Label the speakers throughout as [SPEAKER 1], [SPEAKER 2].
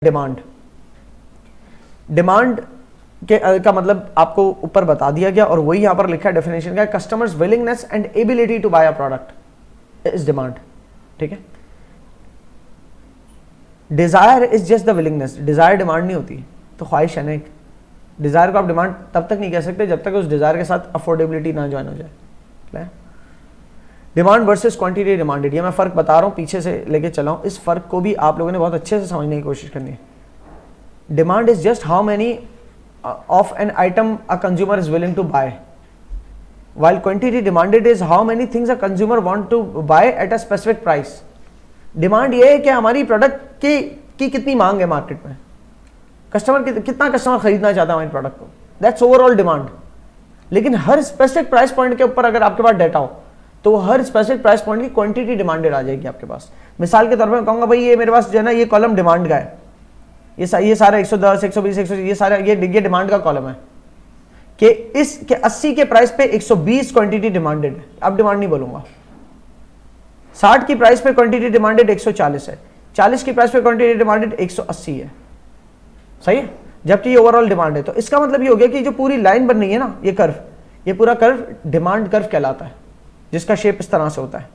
[SPEAKER 1] Demand demand का मतलब आपको ऊपर बता दिया गया और वही यहां पर लिखा है डेफिनेशन का, customers willingness and ability to buy a product is demand. ठीक है, desire is just the willingness, desire demand नहीं होती, तो ख्वाहिश है ना एक। डिजायर को आप डिमांड तब तक नहीं कह सकते जब तक उस डिजायर के साथ अफोर्डेबिलिटी ना ज्वाइन हो जाए। डिमांड वर्सेस क्वांटिटी डिमांडेड, ये मैं फ़र्क बता रहा हूँ, पीछे से लेके चला हूँ। इस फ़र्क को भी आप लोगों ने बहुत अच्छे से समझने की कोशिश करनी है। Demand is just how many of an item a consumer is willing to buy, while quantity demanded is how many things a consumer want to buy at a specific price। Demand ये है कि हमारी product की कितनी मांग है market में, customer कितना कस्टमर खरीदना चाहता है हमारी प्रोडक्ट को, दैट्स ओवरऑल डिमांड। लेकिन हर स्पेसिफिक प्राइस पॉइंट के ऊपर अगर आपके पास डाटा हो तो हर स्पेसिफिक प्राइस पॉइंट की क्वांटिटी डिमांडेड आ जाएगी आपके पास। मिसाल के तौर पर मैं कहूँगा भाई ये मेरे पास जो है ना, ये कॉलम डिमांड का है, ये सारा 110 120 120 ये सारा ये डिमांड का कॉलम है कि इसके 80 के प्राइस पे 120 क्वांटिटी डिमांडेड है। अब डिमांड नहीं बोलूंगा। 60 की प्राइस पे क्वांटिटी डिमांडेड 140 है, 40 की प्राइस पे क्वांटिटी डिमांडेड 180 है, सही है, जबकि ये ओवरऑल डिमांड है। तो इसका मतलब ये हो गया कि जो पूरी लाइन बन रही है ना, ये कर्व, ये पूरा कर्व डिमांड कर्व कहलाता है, जिसका शेप इस तरह से होता है।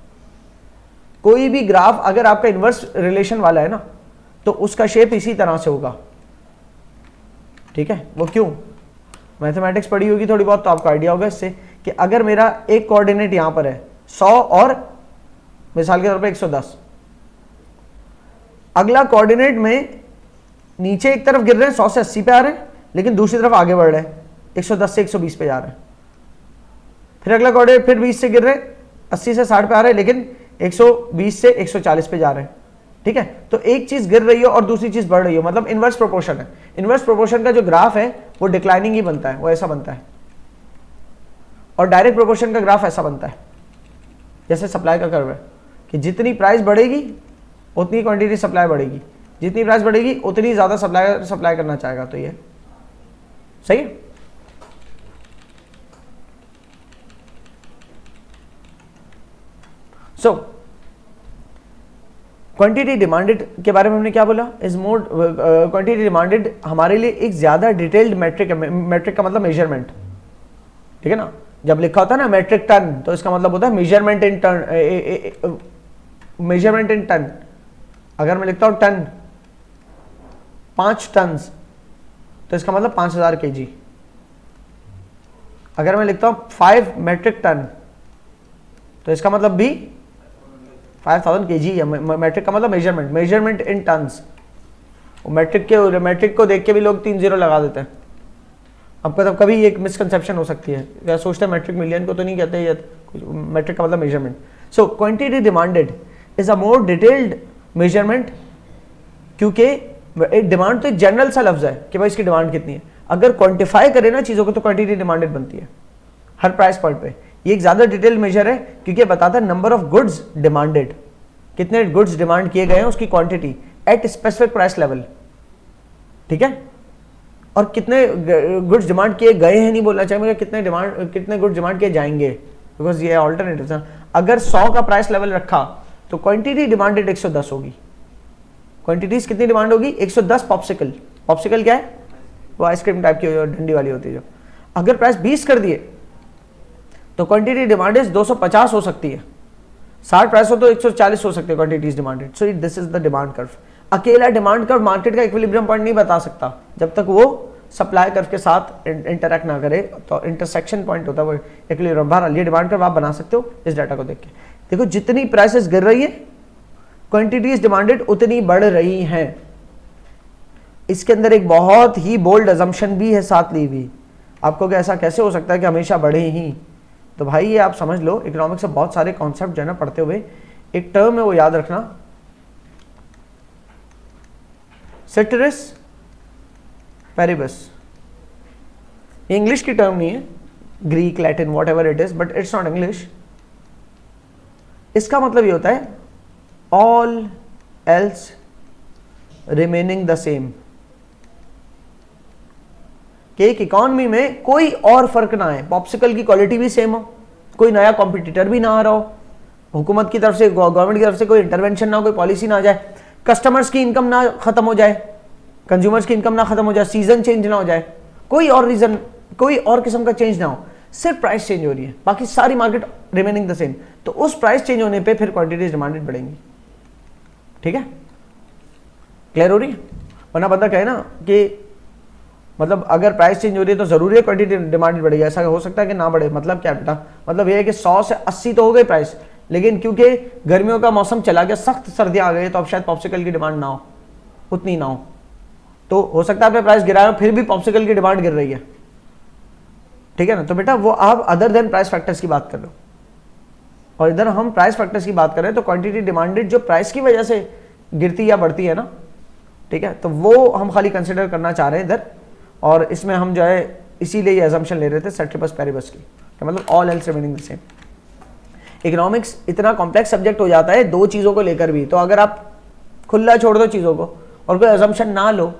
[SPEAKER 1] कोई भी ग्राफ अगर आपका इनवर्स रिलेशन वाला है ना, तो उसका शेप इसी तरह से होगा। ठीक है, वो क्यों? मैथमेटिक्स पढ़ी होगी थोड़ी बहुत तो आपको आइडिया होगा इससे कि अगर मेरा एक कोऑर्डिनेट यहां पर है 100 और मिसाल के तौर पे 110, अगला कोऑर्डिनेट में नीचे एक तरफ गिर रहे हैं 100 से 80 पे आ रहे हैं, लेकिन दूसरी तरफ आगे बढ़ रहे हैं 110 से 120 पे जा रहे हैं। फिर अगला कोऑर्डिनेट फिर 20 से गिर रहे हैं 80 से 60 पे आ रहे हैं, लेकिन 120 से 140 पे जा रहे हैं। ठीक है, तो एक चीज गिर रही हो और दूसरी चीज बढ़ रही हो, मतलब इनवर्स प्रोपोर्शन है। इनवर्स प्रोपोर्शन का जो ग्राफ है वो डिक्लाइनिंग ही बनता है, वो ऐसा बनता है। और डायरेक्ट प्रोपोर्शन का ग्राफ ऐसा बनता है, जैसे सप्लाई का कर्व है कि जितनी प्राइस बढ़ेगी उतनी क्वांटिटी सप्लाई बढ़ेगी, जितनी प्राइस बढ़ेगी उतनी ज्यादा सप्लाई करना चाहेगा। तो ये सही है। सो क्वांटिटी डिमांडेड के बारे में हमने क्या बोला, इज मोर क्वांटिटी डिमांडेड हमारे लिए एक ज्यादा डिटेल्ड मैट्रिक है। मैट्रिक का मतलब मेजरमेंट, ठीक है ना। जब लिखा होता है ना मैट्रिक टन, तो इसका मतलब होता है measurement in ton, measurement in ton. अगर मैं लिखता हूं टन 5 टन, तो इसका मतलब 5000 kg। अगर मैं लिखता हूं 5 मेट्रिक टन, तो इसका मतलब भी 5000 kg है। मैट्रिक का मतलब measurement, measurement in tons. Metric को देख के भी लोग 3 0 लगा देते हैं। अब तब कभी एक मिसकंसेप्शन हो सकती है, क्या सोचते हैं मैट्रिक मिलियन को तो नहीं कहते ये, मैट्रिक का मतलब measurement. So quantity demanded is a more detailed measurement, क्योंकि डिमांड तो एक जनरल सा लफ्ज है कि भाई इसकी डिमांड कितनी है। अगर क्वांटिफाई करें ना चीजों को तो क्वांटिटी डिमांडेड बनती है हर प्राइस पॉइंट पे। ये एक ज्यादा डिटेल मेजर है क्योंकि बताता है नंबर ऑफ गुड्स डिमांडेड, कितने गुड्स डिमांड किए गए हैं उसकी quantity at specific price level. ठीक है, और कितने गुड्स डिमांड किए गए हैं नहीं बोलना चाहिए, कितने गुड्स डिमांड किए जाएंगे, बिकॉज ये ऑल्टरनेटिव है। अगर 100 का प्राइस लेवल रखा तो क्वांटिटी डिमांडेड 110 होगी। क्वांटिटीज कितनी डिमांड होगी? 110 पॉप्सिकल। पॉप्सिकल क्या है? वो आइसक्रीम टाइप की डंडी वाली होती है जो। अगर प्राइस 20 कर दिए तो क्वांटिटी डिमांडेड 250 हो सकती है। 60 प्राइस हो तो 140 हो सकती है quantities demanded. So this is the demand curve. अकेला डिमांड कर्व मार्केट का इक्विलिब्रियम पॉइंट नहीं बता सकता जब तक वो सप्लाई कर्व के साथ इंटरैक्ट ना करे। तो इंटरसेक्शन पॉइंट होता है वो इक्विलिब्रियम। बहरहाल ये डिमांड कर्व आप बना सकते हो इस डाटा को देख के। देखो जितनी प्राइसेस गिर रही है क्वांटिटीज डिमांडेड उतनी बढ़ रही हैं। इसके अंदर एक बहुत ही बोल्ड अजम्पशन भी है साथ ली हुई। आपको क्या ऐसा कैसे हो सकता है कि हमेशा बढ़े ही? तो भाई ये आप समझ लो, इकोनॉमिक्स से बहुत सारे कॉन्सेप्ट जो है ना पढ़ते हुए एक टर्म है वो याद रखना, सेटेरिस पेरिबस। ये इंग्लिश की टर्म नहीं है, Greek Latin what ever it is, but it's not English. इसका मतलब ये होता है all else remaining the same, कि एक इकॉनमी में कोई और फर्क ना आए, पॉप्सिकल की क्वालिटी भी सेम हो, कोई नया कॉम्पिटिटर भी ना आ रहा हो, हुकूमत की तरफ से गवर्नमेंट की तरफ से कोई इंटरवेंशन ना हो, कोई पॉलिसी ना आ जाए, कस्टमर्स की इनकम ना खत्म हो जाए, कंज्यूमर्स की इनकम ना खत्म हो जाए, सीजन चेंज ना हो जाए, कोई और रीजन, कोई और किस्म का चेंज ना हो, सिर्फ प्राइस चेंज हो रही है, बाकी सारी मार्केट रिमेनिंग द सेम, तो उस प्राइस चेंज होने पे फिर क्वांटिटीज डिमांडेड बढ़ेंगी। ठीक है, क्लियर हो रही है? वरना बंदा कहे ना कि मतलब अगर प्राइस चेंज हो रही है तो जरूरी है क्वांटिटी डिमांडेड बढ़ेगी, ऐसा हो सकता है कि ना बढ़े। मतलब क्या बेटा, मतलब ये है कि 100 से 80 तो हो गए प्राइस, लेकिन क्योंकि गर्मियों का मौसम चला गया, सख्त सर्दियां आ गई, तो अब शायद पॉप्सिकल की डिमांड ना हो, उतनी ना हो, तो हो सकता है आपने प्राइस गिराया फिर भी पॉप्सिकल की डिमांड गिर रही है। ठीक है ना, तो बेटा वो आप अदर देन प्राइस फैक्टर्स की बात कर रहे हो, और इधर हम प्राइस फैक्टर्स की बात कर रहे हैं, तो क्वांटिटी डिमांडेड जो प्राइस की वजह से गिरती या बढ़ती है ना, ठीक है, तो वो हम खाली कंसिडर करना चाह रहे हैं इधर, और इसमें हम जो है इसीलिए ये अजम्पशन ले रहे थे सेट्रिपस पेरिबस की, तो मतलब all else remaining the same. Economics इतना कॉम्प्लेक्स सब्जेक्ट हो जाता है दो चीज़ों को लेकर भी, तो अगर आप खुला छोड़ दो चीज़ों को और कोई अजम्पशन ना लो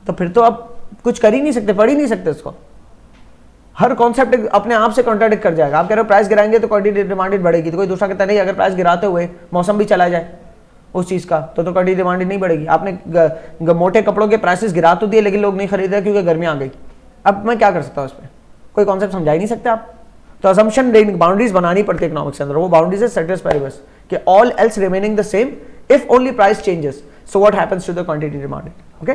[SPEAKER 1] तो फिर तो आप कुछ कर ही नहीं सकते, पढ़ ही नहीं सकते इसको। हर कॉन्सेप्ट अपने आप से कॉन्ट्राडिक्ट कर जाएगा। आप कह रहे हो प्राइस गिराएंगे तो क्वांटिटी डिमांडेड बढ़ेगी, तो कोई दूसरा कहता नहीं अगर प्राइस गिराते हुए मौसम भी चला जाए उस चीज़ का तो क्वांटिटी डिमांडेड नहीं बढ़ेगी। आपने मोटे कपड़ों के प्राइसेस गिरा तो दिए लेकिन लोग नहीं खरीद रहे क्योंकि गर्मी आ गई। अब मैं क्या कर सकता हूँ इस पर, कोई कॉन्सेप्ट समझा ही नहीं सकते आप, तो असम्पशन बाउंड्रीज बनानी पड़ती है इकोनॉमिक्स के अंदर। वो बाउंड्रीज है सेट्रिपस पेरिबस कि all else remaining the same if only price changes, so what happens to the quantity demanded. Okay,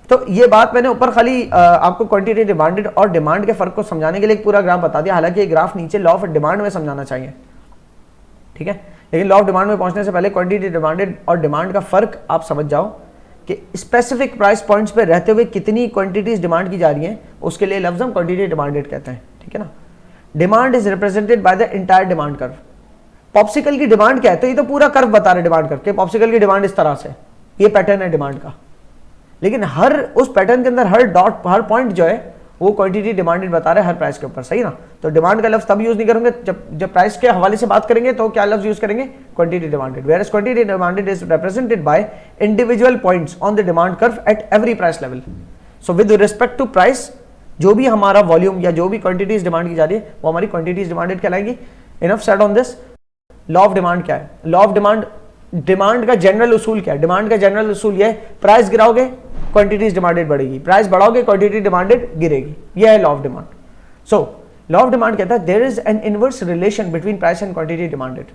[SPEAKER 1] तो ये बात मैंने ऊपर खाली आपको क्वांटिटी डिमांडेड और डिमांड के फर्क को समझाने के लिए एक पूरा ग्राफ बता दिया, हालांकि ये ग्राफ नीचे लॉ ऑफ डिमांड में समझाना चाहिए। ठीक है, लेकिन लॉ ऑफ डिमांड में पहुंचने से पहले क्वांटिटी डिमांडेड और डिमांड का फर्क आप समझ जाओ कि स्पेसिफिक प्राइस पॉइंट्स पे रहते हुए कितनी क्वांटिटीज डिमांड की जा रही हैं, उसके लिए लफ्ज हम क्वांटिटी डिमांडेड कहते हैं। ठीक है ना, demand is represented by the entire demand curve. Popsicle की डिमांड क्या है, तो ये तो पूरा कर्व बता रहे डिमांड कर्व के, पॉप्सिकल की डिमांड इस तरह से, ये पैटर्न है डिमांड का, लेकिन हर उस पैटर्न के अंदर हर डॉट, हर पॉइंट जो है वो क्वांटिटी डिमांडेड बता रहे हैं हर प्राइस के ऊपर। सही ना, तो डिमांड का लफ्ज तब यूज नहीं करेंगे जब प्राइस के हवाले से बात करेंगे, तो क्या लफ्ज यूज करेंगे, quantity demanded. Whereas quantity demanded is represented by individual points on the demand curve at every price level. So with respect to price जो भी हमारा वॉल्यूम या जो भी क्वांटिटीज डिमांड की जा रही है वो हमारी क्वांटिटीज डिमांडेड कहलाएंगी। Enough said on this. Law of demand क्या है, लॉ ऑफ डिमांड, डिमांड का जनरल उसूल क्या है, डिमांड का जनरल उसूल ये है प्राइस गिराओगे क्वांटिटीज डिमांडेड बढ़ेगी, प्राइस बढ़ाओगे क्वांटिटी डिमांडेड गिरेगी, यह है law of demand. So law of demand कहता है there is an inverse relation between price and quantity demanded.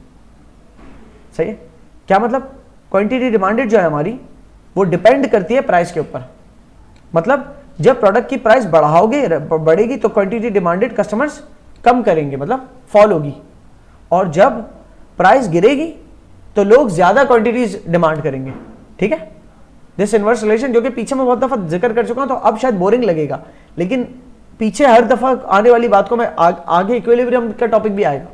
[SPEAKER 1] सही है, क्या मतलब, क्वांटिटी डिमांडेड जो है हमारी वो डिपेंड करती है प्राइस के ऊपर। मतलब जब प्रोडक्ट की प्राइस बढ़ाओगे बढ़ेगी तो क्वांटिटी डिमांडेड कस्टमर्स कम करेंगे, मतलब फॉल होगी, और जब प्राइस गिरेगी तो लोग ज्यादा क्वांटिटीज डिमांड करेंगे। ठीक है, दिस इनवर्स रिलेशन जो कि पीछे मैं बहुत दफा जिक्र कर चुका हूं, तो अब शायद बोरिंग लगेगा, लेकिन पीछे हर दफा आने वाली बात को मैं आगे इक्विलिब्रियम का टॉपिक भी आएगा,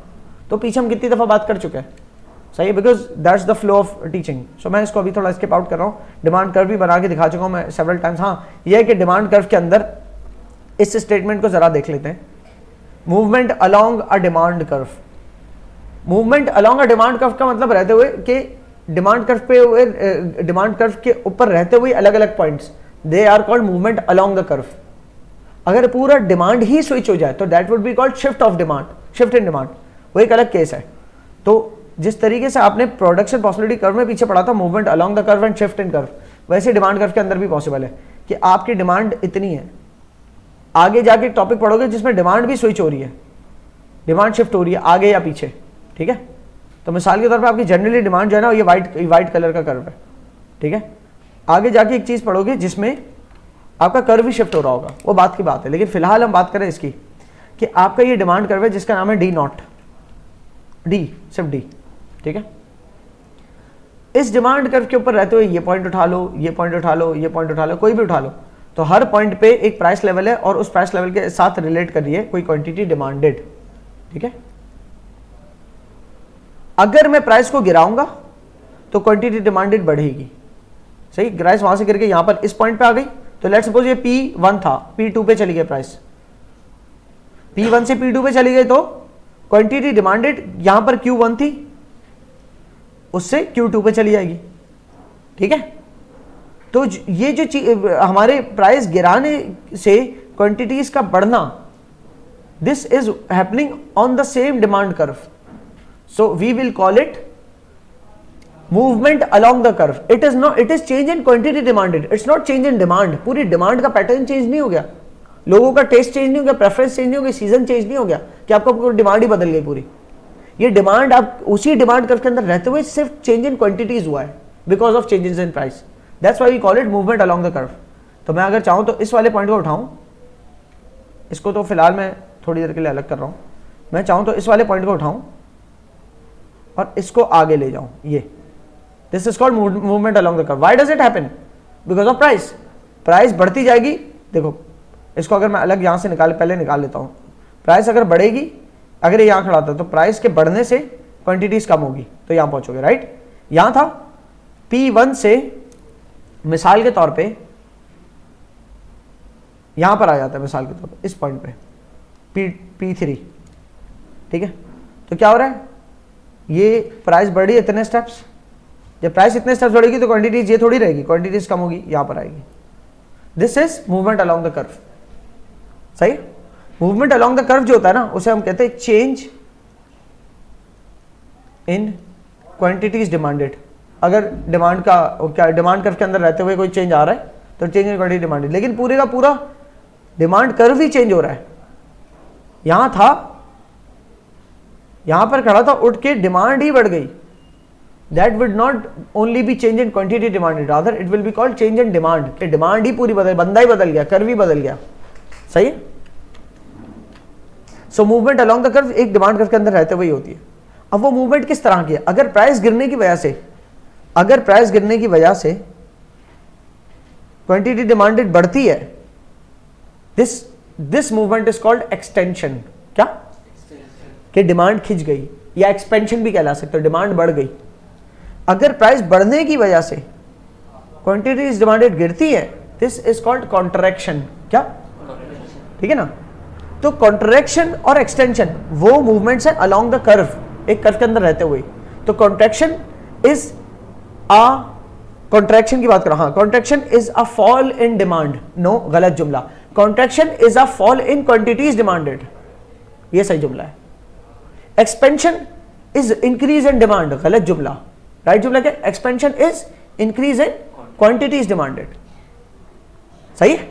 [SPEAKER 1] तो पीछे हम कितनी दफा बात कर चुके हैं। सही है, because that's the flow of teaching. So मैं इसको अभी थोड़ा स्किप आउट कर रहा हूँ, डिमांड कर्व भी बना के दिखा चुका हूँ मैं सेवरल टाइम्स। हाँ, यह है कि डिमांड कर्व के अंदर इस स्टेटमेंट को जरा देख लेते हैं, movement along a demand curve. Movement along a demand curve का मतलब रहते हुए कि डिमांड कर्व पे हुए, डिमांड कर्व के ऊपर रहते हुए अलग अलग points, they are called movement along the curve. अगर पूरा डिमांड ही स्विच हो जाए तो that would be called shift of demand, shift in demand, वो एक अलग केस है। तो जिस तरीके से आपने प्रोडक्शन पॉसिबिलिटी कर्व में पीछे पढ़ा था movement along the curve and shift in curve, वैसे डिमांड कर्व के अंदर भी पॉसिबल है कि आपकी डिमांड इतनी है, आगे जाके टॉपिक पढ़ोगे जिसमें डिमांड भी स्विच हो रही है, डिमांड शिफ्ट हो रही है आगे या पीछे। ठीक है, तो मिसाल के तौर पे आपकी जनरली डिमांड जो है ना ये वाइट कलर का कर्व है। ठीक है, आगे जाके एक चीज पढ़ोगे जिसमें आपका कर्व भी शिफ्ट हो रहा होगा, वो बात की बात है, लेकिन फिलहाल हम बात करें इसकी कि आपका ये डिमांड कर्व है जिसका नाम है डी नॉट, डी सिर्फ डी। ठीक है, इस डिमांड कर्व के ऊपर रहते हुए ये पॉइंट उठा लो, ये पॉइंट उठा लो, ये पॉइंट उठा लो, कोई भी उठा लो, तो हर पॉइंट पे एक प्राइस लेवल है और उस प्राइस लेवल के साथ रिलेट कर रही है कोई क्वांटिटी डिमांडेड। ठीक है, अगर मैं प्राइस को गिराऊंगा तो क्वांटिटी डिमांडेड बढ़ेगी। सही, प्राइस वहां से गिर के यहां पर इस पॉइंट पे आ गई, तो लेट्स सपोज ये P1 था, P2 पे चली गई प्राइस, P1 से P2 पे चली गई तो क्वांटिटी डिमांडेड यहां पर Q1 थी उससे Q2 पे चली जाएगी। ठीक है, तो ये जो हमारे प्राइस गिराने से क्वांटिटीज का बढ़ना, this is happening on the same demand curve, so we will call it movement along the curve, it is change in quantity demanded, it's not change in demand. पूरी डिमांड का pattern change नहीं हो गया, लोगों का taste change नहीं हो गया, प्रेफरेंस चेंज नहीं हो गया, सीजन चेंज नहीं हो गया कि आपका डिमांड ही बदल गई पूरी। ये डिमांड, आप उसी डिमांड कर्व के अंदर रहते हुए सिर्फ चेंज इन क्वांटिटीज हुआ है because of changes in price, that's why we call it movement along the curve. तो मैं अगर चाहूं तो इस वाले पॉइंट को उठाऊं, इसको तो फिलहाल मैं थोड़ी देर के लिए अलग कर रहा हूं, मैं चाहूं तो इस वाले पॉइंट को उठाऊं और इसको आगे ले जाऊं, ये this is called movement along the curve. Why does it happen? Because of price. Price बढ़ती जाएगी, देखो इसको अगर मैं अलग यहां से पहले निकाल लेता हूं, प्राइस अगर बढ़ेगी, अगर ये यहां खड़ा था तो प्राइस के बढ़ने से क्वांटिटीज कम होगी तो यहां पहुंचोगे, राइट। यहां था P1 से मिसाल के तौर पे यहां पर आ जाता है, मिसाल के तौर पे इस पॉइंट पे P3, ठीक है। तो क्या हो रहा है, ये प्राइस बढ़ी इतने स्टेप्स, जब प्राइस इतने स्टेप्स बढ़ेगी तो क्वांटिटीज ये थोड़ी रहेगी, क्वांटिटीज कम होगी, यहां पर आएगी। This is movement along the curve, सही। मूवमेंट अलोंग द कर्व जो होता है ना, उसे हम कहते हैं चेंज इन क्वांटिटीज डिमांडेड। अगर डिमांड का क्या, डिमांड कर्व के अंदर रहते हुए कोई चेंज आ रहा है तो चेंज इन क्वांटिटी डिमांडेड, लेकिन पूरे का पूरा डिमांड कर्व ही चेंज हो रहा है। यहां था, यहां पर खड़ा था, उठ के डिमांड ही बढ़ गई, that would not only be change in quantity demanded, rather it will be called change in demand, कि डिमांड ही पूरी बंदा ही बदल गया, कर्व ही बदल गया, सही है। So movement along the curve एक डिमांड कर्व के अंदर रहते हुए ही होती है। अब वो मूवमेंट किस तरह की है, अगर प्राइस गिरने की वजह से क्वांटिटी डिमांडेड बढ़ती है, this movement is called extension. क्या? कि डिमांड खिंच गई, या एक्सपेंशन भी कहला सकते हो, डिमांड बढ़ गई। अगर प्राइस बढ़ने की वजह से क्वांटिटीज डिमांडेड गिरती है, दिस इज कॉल्ड कॉन्ट्रैक्शन। क्या? ठीक है ना। तो कॉन्ट्रैक्शन और एक्सटेंशन वो मूवमेंट्स है अलोंग द कर्व, एक कर्व के अंदर रहते हुए। तो कॉन्ट्रैक्शन इज अ, कॉन्ट्रैक्शन की बात करो, हाँ, contraction is a fall in demand, no, गलत जुमला, contraction is a fall in quantities demanded, ये सही जुमला है। Expansion is increase in demand, गलत जुमला, राइट जुमला क्या? Expansion is increase in quantities demanded, सही है।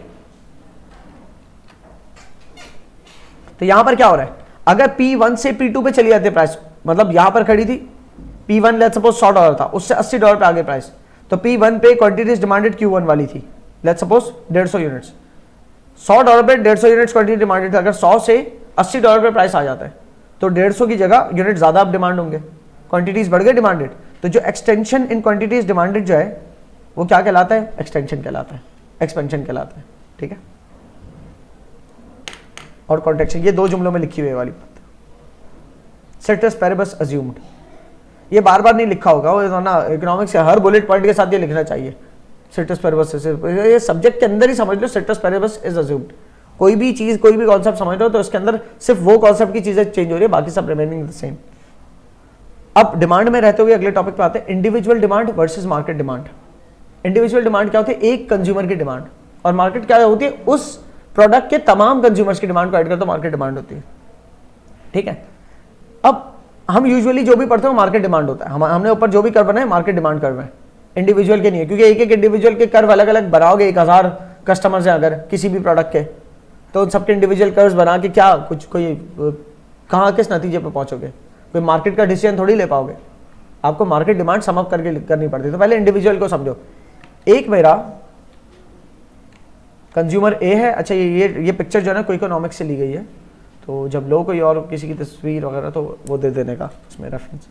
[SPEAKER 1] तो यहां पर क्या हो रहा है, अगर P1 से P2 पे चली जाती है प्राइस, मतलब यहां पर खड़ी थी P1 लेट्स सपोज $100 था, उससे $80 पे आगे प्राइस, तो P1 पे क्वांटिटीज डिमांडेड Q1 वाली थी, लेट्स सपोज 150 यूनिट्स, $100 पे 150 यूनिट्स क्वांटिटी डिमांडेड था। अगर 100 से $80 पे प्राइस आ जाता है तो 150 की जगह यूनिट ज्यादा अब डिमांड होंगे, क्वांटिटीज बढ़ गए डिमांडेड। तो जो एक्सटेंशन इन क्वांटिटीज डिमांडेड जो है वो क्या कहलाता है? एक्सटेंशन कहलाता है, एक्सपेंशन कहलाता है, ठीक है। और कॉन्ट्रैक्शन, ये दो जुमलों में लिखी हुई वाली बात। सेटस पेरिबस अज्यूम्ड, ये बार बार नहीं लिखा होगा, वो ना इकोनॉमिक्स से हर बुलेट पॉइंट के साथ ये लिखना चाहिए। सेटस पेरिबस, ये सब्जेक्ट के अंदर ही समझ लो, सेटस पेरिबस इज अज्यूम्ड। कोई भी चीज, कोई भी कॉन्सेप्ट समझ लो तो इसके अंदर सिर्फ वो कॉन्सेप्ट की चीजें चेंज हो रही है, बाकी सब रिमेनिंग द सेम। अब डिमांड में रहते हुए अगले टॉपिक पे आते हैं, individual demand versus market demand. Individual demand क्या होती है? एक कंज्यूमर की डिमांड, और मार्केट क्या होती है? उस प्रोडक्ट के तमाम कंज्यूमर्स की डिमांड को ऐड कर तो मार्केट डिमांड होती है, ठीक है। अब हम यूजुअली जो भी पढ़ते हैं मार्केट डिमांड होता है, हमने ऊपर जो भी कर्व बनाए मार्केट डिमांड कर्व है, इंडिविजुअल के नहीं है, क्योंकि एक एक इंडिविजुअल के कर्व अलग अलग बनाओगे, 1000 कस्टमर्स हैं अगर किसी भी प्रोडक्ट के, तो उन सबके इंडिविजुअल कर्व्स बना के क्या कुछ कोई कहाँ किस नतीजे पर पहुंचोगे? कोई मार्केट का डिसीजन थोड़ी ले पाओगे, आपको मार्केट डिमांड सम अप करके करनी पड़ती है। तो पहले इंडिविजुअल को समझो, एक मेरा कंज्यूमर ए है, अच्छा ये पिक्चर जो है ना कोई इकोनॉमिक्स से ली गई है, तो जब लो कोई और किसी की तस्वीर वगैरह तो वो दे देने का इसमें रेफरेंस।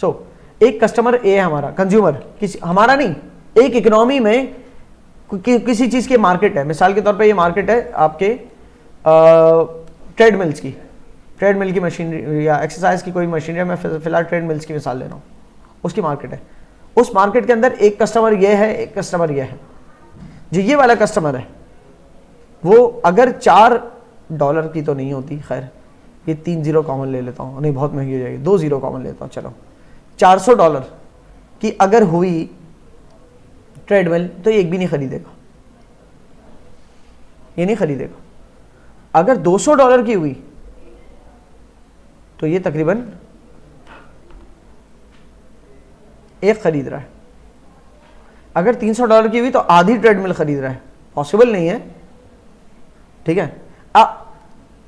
[SPEAKER 1] सो एक कस्टमर ए है हमारा, कंज्यूमर, किसी हमारा नहीं, एक इकोनॉमी में किसी चीज की मार्केट है। मिसाल के तौर पे ये मार्केट है आपके ट्रेडमिल्स की, ट्रेडमिल की मशीनरी या एक्सरसाइज की कोई मशीनरी, मैं फिलहाल ट्रेडमिल्स की मिसाल ले रहा हूँ, उसकी मार्केट है। उस मार्केट के अंदर एक कस्टमर ये है, एक कस्टमर ये है। जो ये वाला कस्टमर है वो अगर $4 की तो नहीं होती, खैर ये 3 जीरो कॉमन ले लेता हूँ, नहीं बहुत महंगी हो जाएगी, 2 जीरो कॉमन लेता हूँ, चलो $400 की अगर हुई ट्रेडमिल तो ये एक भी नहीं खरीदेगा, ये नहीं खरीदेगा। अगर $200 की हुई तो ये तकरीबन एक खरीद रहा है, अगर $300 की हुई तो आधी ट्रेडमिल खरीद रहा है, पॉसिबल नहीं है, ठीक है।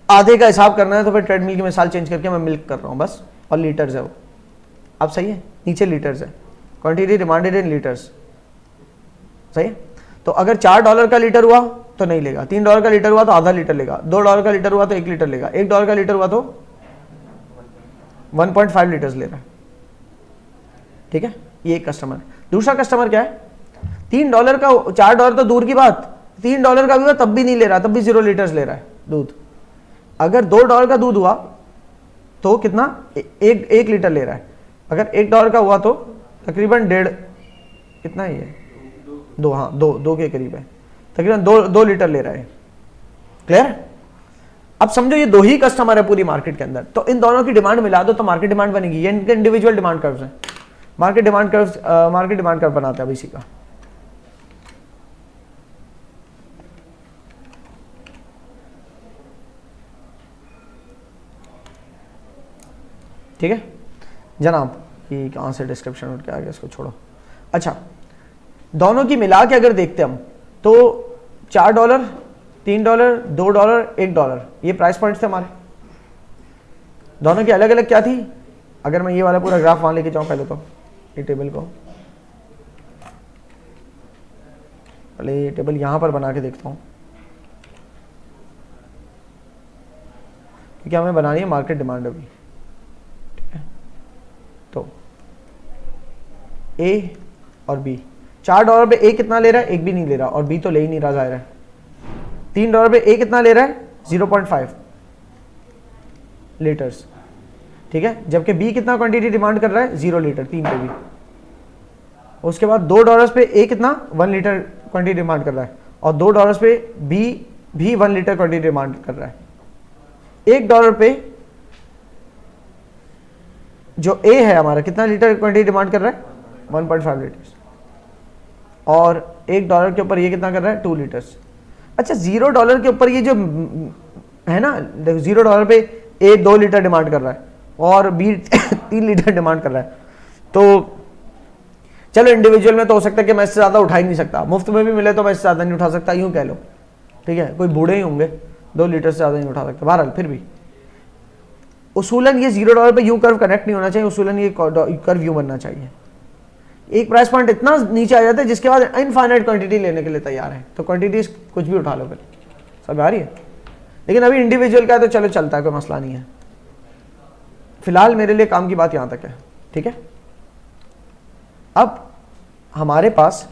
[SPEAKER 1] आधे का हिसाब करना है तो फिर ट्रेडमिल की मिसाल चेंज करके मैं मिल्क कर रहा हूँ बस, और लीटर्स है वो, अब सही है, नीचे लीटर्स है, क्वांटिटी डिमांडेड इन लीटर्स, सही है। तो अगर $4 का लीटर हुआ तो नहीं लेगा, $3 का लीटर हुआ तो आधा लीटर लेगा, $2 का लीटर हुआ तो 1 लीटर लेगा, $1 का लीटर हुआ तो 1.5 लीटर्स ले रहा है, ठीक है। ये एक कस्टमर है। दूसरा कस्टमर क्या है, $3 का, $4 तो दूर की बात, $3 का भी हुआ तब भी नहीं ले रहा, तब भी 0 लीटर्स ले रहा है दूध। अगर $2 का दूध हुआ तो कितना, एक लीटर ले रहा है। अगर $1 का हुआ तो तकरीबन 1.5, कितना ही है, 2, हाँ 2 के करीब है, तकरीबन 2 लीटर ले रहा है। क्लियर। अब समझो ये 2 ही कस्टमर है पूरी मार्केट के अंदर, तो इन दोनों की डिमांड मिला दो तो मार्केट डिमांड बनेगी। ये इनके इंडिविजुअल डिमांड कर्व्स हैं, मार्केट डिमांड कर्व बनाते हैं अब इसी का। ठीक है जनाब, कि कहाँ से डिस्क्रिप्शन उठ के आ गया, इसको छोड़ो। अच्छा, दोनों की मिला के अगर देखते हम तो $4, $3, $2, $1 ये प्राइस पॉइंट्स थे हमारे। दोनों की अलग अलग क्या थी, अगर मैं ये वाला पूरा ग्राफ वहां लेके जाऊं, पहले तो ये टेबल को, पहले ये टेबल यहां पर बना के देखता हूं, क्योंकि हमें बनानी है मार्केट डिमांड अभी। तो ए और बी, $4 पे ए कितना ले रहा है, एक भी नहीं ले रहा, और बी तो ले ही नहीं रहा जाहिर है। $3 पे ए कितना ले रहा है, 0.5 लीटर्स, ठीक है। जबकि बी कितना क्वांटिटी डिमांड कर रहा है, 0 लीटर, 3 पे भी। उसके बाद $2 पे ए कितना, 1 लीटर क्वांटिटी डिमांड कर रहा है, और $2 पे बी भी 1 लीटर क्वांटिटी डिमांड कर रहा है। $1 पे जो ए है हमारा कितना लीटर क्वांटिटी डिमांड कर रहा है, 1.5 लीटर्स, और $1 के ऊपर ये कितना कर रहा है, 2 लीटर्स। अच्छा, $0 के ऊपर ये जो है ना, $0 पे ए 2 लीटर डिमांड कर रहा है और बी 3 लीटर डिमांड कर रहा है, तो चलो इंडिविजुअल में तो हो सकता है कि मैं इससे ज़्यादा उठा ही नहीं सकता, मुफ्त में भी मिले तो मैं इससे ज़्यादा नहीं उठा सकता, यूँ कह लो, ठीक है। कोई बूढ़े ही होंगे, 2 लीटर से ज़्यादा नहीं उठा सकते। बहरहाल फिर भी उसूलन ये $0 पे यू कर्व कनेक्ट नहीं होना चाहिए, उसूलन ये कर्व यू बनना चाहिए। एक प्राइस पॉइंट इतना नीचे आ जाता है जिसके बाद इनफाइनाइट क्वांटिटी लेने के लिए तैयार है, तो क्वांटिटीज कुछ भी उठा लो, फिर सब आ रही है। लेकिन अभी इंडिविजुअल का है तो चलो चलता है, कोई मसला नहीं है। फिलहाल मेरे लिए काम की बात यहाँ तक है, ठीक है। अब हमारे पास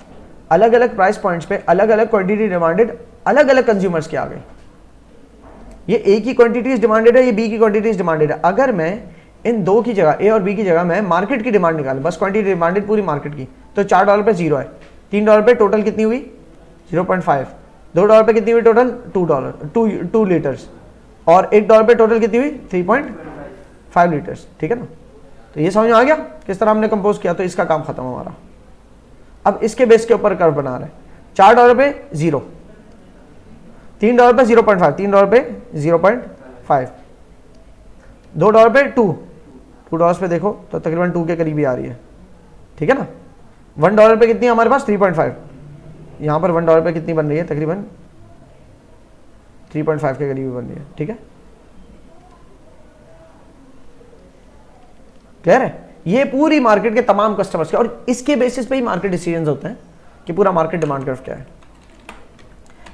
[SPEAKER 1] अलग अलग प्राइस पॉइंट्स पे अलग अलग क्वांटिटी डिमांडेड अलग अलग कंज्यूमर्स के आ गए। ये ए की क्वांटिटीज डिमांडेड है, ये बी की क्वांटिटीज डिमांडेड है। अगर मैं इन 2 की जगह, ए और बी की जगह मैं मार्केट की डिमांड निकालूं, बस क्वांटिटी डिमांडेड पूरी मार्केट की, तो $4 पे 0 है, $3 पे टोटल कितनी हुई 0.5, $2 पे कितनी हुई टोटल $2 लीटर्स, और $1 पे टोटल कितनी हुई 3.5 लीटर्स, ठीक है ना। तो ये समझ में आ गया किस तरह हमने कंपोज किया, तो इसका काम खत्म हमारा। अब इसके बेस के ऊपर कर्व बना रहे हैं, $4 पे 0, $3 पे 0.5, $3 पे 0.5, $2 पे 2 पे देखो तो तकरीबन 2 के करीब ही आ रही है, ठीक है ना। $1 पे कितनी है हमारे पास 3.5, यहाँ पर $1 पे कितनी बन रही है, तकरीबन 3.5 के करीब बन रही है, ठीक है। क्लियर है। ये पूरी मार्केट के तमाम कस्टमर्स के, और इसके बेसिस पे ही मार्केट डिसीजंस होते हैं कि पूरा मार्केट डिमांड कर्व क्या है।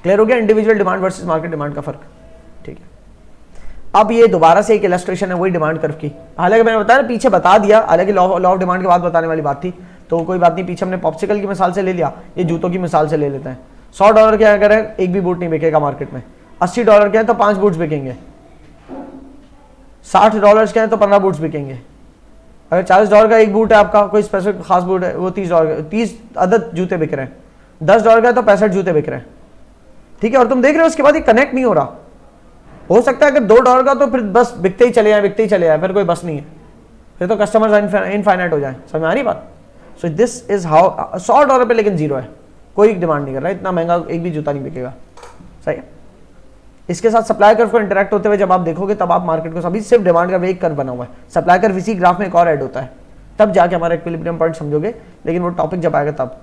[SPEAKER 1] क्लियर हो गया individual demand versus market demand का फर्क, ठीक है। अब ये दोबारा से एक इलस्ट्रेशन है वही डिमांड कर्व की, हालांकि मैंने बताया पीछे बता दिया, हालांकि लॉ ऑफ डिमांड के बाद बताने वाली बात थी, तो कोई बात नहीं, पीछे हमने पॉप्सिकल की मिसाल से ले लिया, ये जूतों की मिसाल से ले लेते हैं। $100 के अगर है एक भी बूट नहीं बिकेगा मार्केट में, $80 के हैं तो 5 बूट्स बिकेंगे, $60 के हैं तो 15 बूट्स बिकेंगे। अगर $40 का एक बूट है आपका, कोई स्पेसिफिक खास बूट है, वो $30 अदद जूते बिक रहे हैं, $10 का है तो 65 जूते बिक रहे हैं, ठीक है। और तुम देख रहे हो उसके बाद ये कनेक्ट नहीं हो रहा। हो सकता है कि $2 का तो फिर बस बिकते ही चले जाए, फिर कोई बस नहीं है, फिर तो कस्टमर्स इनफाइनाइट हो जाए। समझ में आ रही बात। सो दिस इज हाउ $100 पे लेकिन 0 है, कोई डिमांड नहीं कर रहा है, इतना महंगा एक भी जूता नहीं बिकेगा, सही है। इसके साथ सप्लाई कर्व को इंटरेक्ट होते हुए जब आप देखोगे तब आप मार्केट को, अभी सिर्फ डिमांड का एक कर्व बना हुआ है, सप्लाई कर्व इसी ग्राफ में एक और ऐड होता है, तब जाके हमारा इक्विलिब्रियम पॉइंट समझोगे, लेकिन वो टॉपिक जब आएगा तब।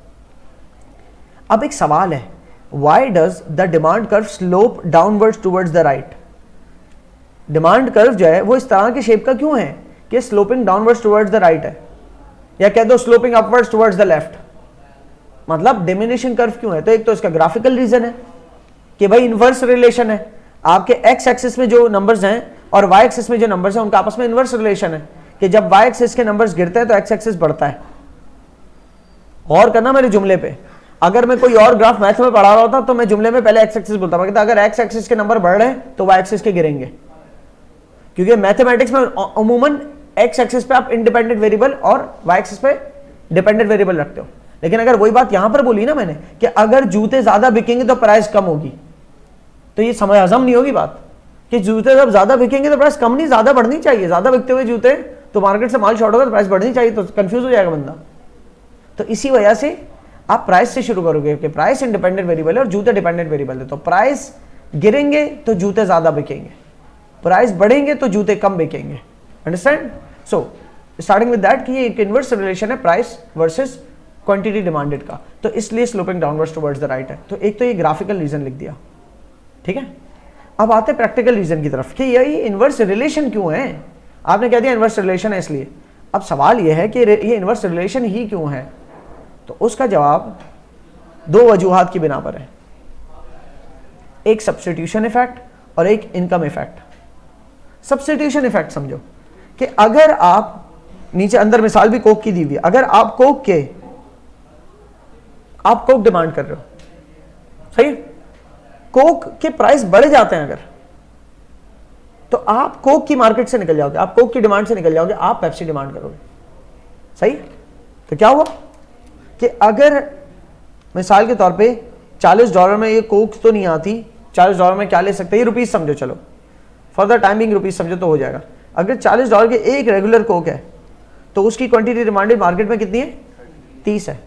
[SPEAKER 1] अब एक सवाल है, why does the demand curve slope downwards towards the right? Demand curve जो है वो इस तरह के शेप का क्यों है कि sloping downwards towards the right है, या कह दो sloping upwards towards the left, मतलब डिमिनिशिंग कर्व क्यों है? तो एक तो इसका ग्राफिकल रीजन है कि भाई इनवर्स रिलेशन है, आपके एक्स एक्सिस में जो नंबर्स हैं और वाई एक्सिस में जो नंबर्स हैं उनका आपस में इनवर्स रिलेशन है कि जब वाई एक्सिस के नंबर्स गिरते हैं तो एक्स एक्सिस बढ़ता है। और करना मेरे जुमले पे, अगर मैं कोई और ग्राफ मैथ में पढ़ा रहा होता तो मैं जुमले में पहले एक्स एक्सिस बोलता, मैं कहता अगर एक्स एक्सिस के नंबर बढ़ रहे हैं तो वाई एक्सिस के गिरेंगे, क्योंकि मैथमेटिक्स में अमूमन एक्स एक्सिस पे आप इंडिपेंडेंट वेरिएबल और वाई एक्सिस पे डिपेंडेंट वेरिएबल रखते हो। लेकिन अगर वही बात यहां पर बोली ना मैंने कि अगर जूते ज्यादा बिकेंगे तो प्राइस कम होगी, तो ये समझ हजम नहीं होगी बात कि जूते जब ज्यादा बिकेंगे तो प्राइस कम नहीं, ज्यादा बढ़नी चाहिए। ज्यादा बिकते हुए जूते तो मार्केट से माल शॉर्ट होगा तो प्राइस बढ़नी चाहिए, तो कंफ्यूज हो जाएगा बंदा। तो इसी वजह से आप प्राइस से शुरू करोगे कि प्राइस इंडिपेंडेंट वेरिएबल है और जूते डिपेंडेंट वेरिएबल है, तो प्राइस गिरेंगे तो जूते ज्यादा बिकेंगे, प्राइस बढ़ेंगे तो जूते कम बिकेंगे। Understand? So starting with that कि ये एक इनवर्स रिलेशन है प्राइस वर्सेस क्वांटिटी डिमांडेड का, तो इसलिए sloping downwards towards the right है। तो एक तो ये ग्राफिकल रीजन लिख दिया, ठीक है। अब आते हैं प्रैक्टिकल रीजन की तरफ कि ये इनवर्स रिलेशन क्यों है। आपने कह दिया इनवर्स रिलेशन है इसलिए, अब सवाल ये है कि ये इनवर्स रिलेशन ही क्यों है, तो उसका जवाब दो वजूहात की बिना पर है, एक सब्स्टिट्यूशन इफेक्ट और एक इनकम इफेक्ट। सब्स्टिट्यूशन इफेक्ट समझो कि अगर आप नीचे अंदर मिसाल भी कोक की दी हुई है, अगर आप कोक डिमांड कर रहे हो, सही, कोक के प्राइस बढ़ जाते हैं अगर, तो आप कोक की मार्केट से निकल जाओगे, आप कोक की डिमांड से निकल जाओगे, आप पेप्सी डिमांड करोगे, सही। तो क्या हुआ कि अगर मिसाल के तौर पे $40 में ये कोक तो नहीं आती, $40 में क्या ले सकते हैं, ये रुपीज समझो, चलो for the time being rupees समझो तो हो जाएगा। अगर $40 के एक रेगुलर कोक है तो उसकी क्वांटिटी डिमांडेड मार्केट में कितनी है, 30 है।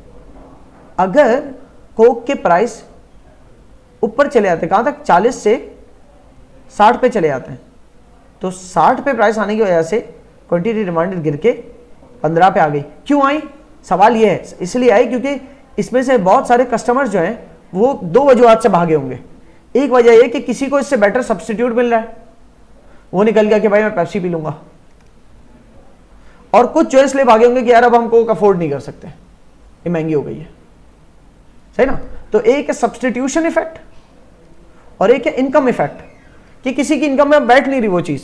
[SPEAKER 1] अगर कोक के प्राइस ऊपर चले जाते हैं, कहां तक, 40 से 60 पे चले जाते हैं, तो 60 पे प्राइस आने की वजह से क्वांटिटी डिमांडेड गिर के 15 पे आ गई। क्यों आई, सवाल ये है, इसलिए आई क्योंकि इसमें से बहुत सारे कस्टमर्स जो हैं वो दो वजूहात से भागे होंगे। एक वजह यह कि किसी को इससे बेटर सब्स्टिट्यूट मिल रहा है, वो निकल गया कि भाई मैं पेप्सी पी लूंगा, और कुछ जो इसलिए भागे होंगे कि यार अब हम कोक अफोर्ड नहीं कर सकते, ये महंगी हो गई है, सही ना। तो एक है सब्स्टिट्यूशन इफेक्ट और एक है इनकम इफेक्ट, कि किसी की इनकम में बैठ नहीं रही वो चीज,